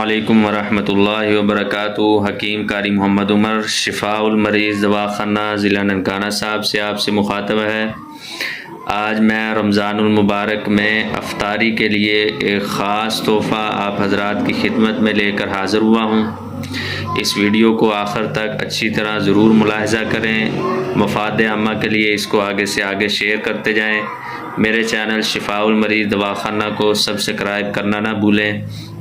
علیکم ورحمۃ اللہ وبرکاتہ۔ حکیم قاری محمد عمر، شفاء المریض دواخانہ ضلع ننکانہ صاحب سے آپ سے مخاطب ہے۔ آج میں رمضان المبارک میں افطاری کے لیے ایک خاص تحفہ آپ حضرات کی خدمت میں لے کر حاضر ہوا ہوں۔ اس ویڈیو کو آخر تک اچھی طرح ضرور ملاحظہ کریں۔ مفاد عامہ کے لیے اس کو آگے سے آگے شیئر کرتے جائیں۔ میرے چینل شفاء المریض دواخانہ کو سبسکرائب کرنا نہ بھولیں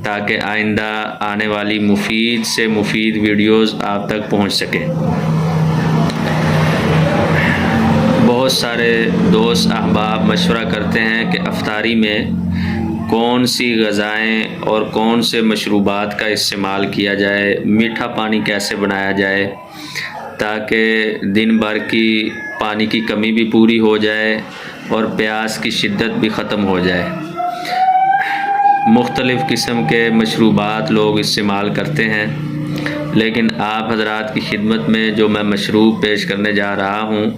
تاکہ آئندہ آنے والی مفید سے مفید ویڈیوز آپ تک پہنچ سکیں۔ بہت سارے دوست احباب مشورہ کرتے ہیں کہ افطاری میں کون سی غذائیں اور کون سے مشروبات کا استعمال کیا جائے، میٹھا پانی کیسے بنایا جائے تاکہ دن بھر کی پانی کی کمی بھی پوری ہو جائے اور پیاس کی شدت بھی ختم ہو جائے۔ مختلف قسم کے مشروبات لوگ استعمال کرتے ہیں، لیکن آپ حضرات کی خدمت میں جو میں مشروب پیش کرنے جا رہا ہوں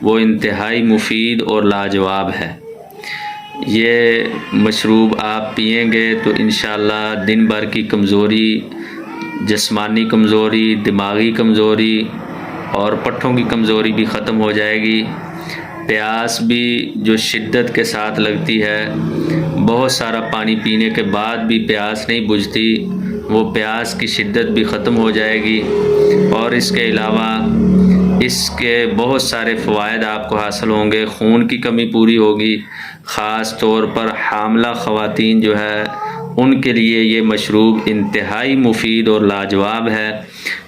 وہ انتہائی مفید اور لاجواب ہے۔ یہ مشروب آپ پئیں گے تو انشاءاللہ دن بھر کی کمزوری، جسمانی کمزوری، دماغی کمزوری اور پٹھوں کی کمزوری بھی ختم ہو جائے گی۔ پیاس بھی جو شدت کے ساتھ لگتی ہے، بہت سارا پانی پینے کے بعد بھی پیاس نہیں بجھتی، وہ پیاس کی شدت بھی ختم ہو جائے گی۔ اور اس کے علاوہ اس کے بہت سارے فوائد آپ کو حاصل ہوں گے۔ خون کی کمی پوری ہوگی، خاص طور پر حاملہ خواتین جو ہے ان کے لیے یہ مشروب انتہائی مفید اور لاجواب ہے۔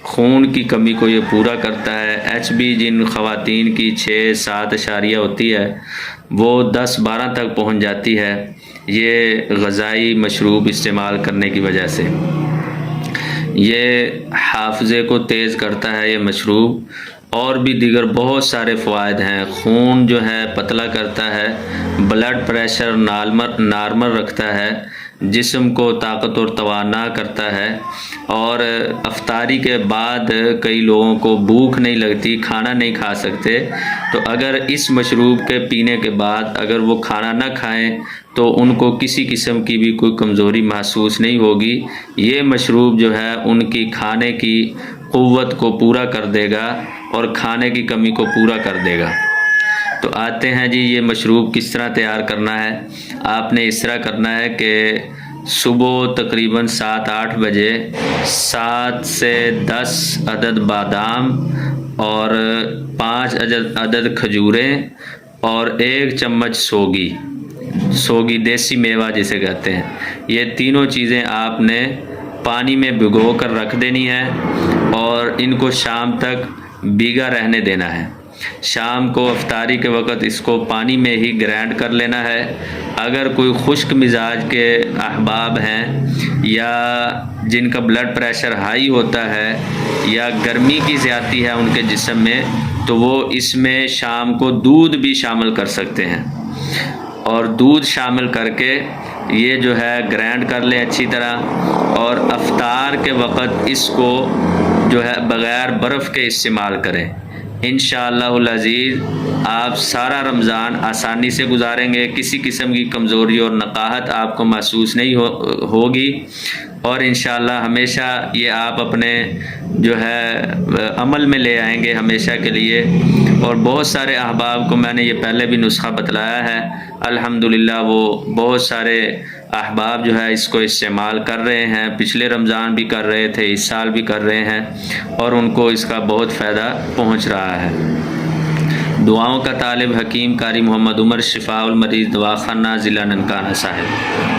خون کی کمی کو یہ پورا کرتا ہے۔ ایچ بی جن خواتین کی 6-7 اشاریہ ہوتی ہے وہ 10-12 تک پہنچ جاتی ہے، یہ غذائی مشروب استعمال کرنے کی وجہ سے۔ یہ حافظے کو تیز کرتا ہے یہ مشروب، اور بھی دیگر بہت سارے فوائد ہیں۔ خون جو ہے پتلا کرتا ہے، بلڈ پریشر نارمل رکھتا ہے، جسم کو طاقت اور توانا کرتا ہے، اور افطاری کے بعد کئی لوگوں کو بھوک نہیں لگتی، کھانا نہیں کھا سکتے، تو اگر اس مشروب کے پینے کے بعد اگر وہ کھانا نہ کھائیں تو ان کو کسی قسم کی بھی کوئی کمزوری محسوس نہیں ہوگی۔ یہ مشروب جو ہے ان کی کھانے کی قوت کو پورا کر دے گا اور کھانے کی کمی کو پورا کر دے گا۔ تو آتے ہیں جی، یہ مشروب کس طرح تیار کرنا ہے۔ آپ نے اس طرح کرنا ہے کہ صبح تقریباً 7-8 بجے 7 سے 10 عدد بادام اور 5 عدد کھجوریں اور 1 چمچ سوگی دیسی میوہ جسے کہتے ہیں، یہ تینوں چیزیں آپ نے پانی میں بھگو کر رکھ دینی ہے اور ان کو شام تک بھیگا رہنے دینا ہے۔ شام کو افطاری کے وقت اس کو پانی میں ہی گرائنڈ کر لینا ہے۔ اگر کوئی خشک مزاج کے احباب ہیں یا جن کا بلڈ پریشر ہائی ہوتا ہے یا گرمی کی زیادتی ہے ان کے جسم میں، تو وہ اس میں شام کو دودھ بھی شامل کر سکتے ہیں، اور دودھ شامل کر کے یہ جو ہے گرائنڈ کر لیں اچھی طرح، اور افطار کے وقت اس کو جو ہے بغیر برف کے استعمال کریں۔ انشاءاللہ العزیز آپ سارا رمضان آسانی سے گزاریں گے، کسی قسم کی کمزوری اور نقاہت آپ کو محسوس نہیں ہوگی، اور انشاءاللہ ہمیشہ یہ آپ اپنے جو ہے عمل میں لے آئیں گے ہمیشہ کے لیے۔ اور بہت سارے احباب کو میں نے یہ پہلے بھی نسخہ بتلایا ہے، الحمدللہ وہ بہت سارے احباب جو ہے اس کو استعمال کر رہے ہیں، پچھلے رمضان بھی کر رہے تھے، اس سال بھی کر رہے ہیں، اور ان کو اس کا بہت فائدہ پہنچ رہا ہے۔ دعاؤں کا طالب حکیم قاری محمد عمر، شفاء المریض دواخانہ ضلع ننکانہ صاحب۔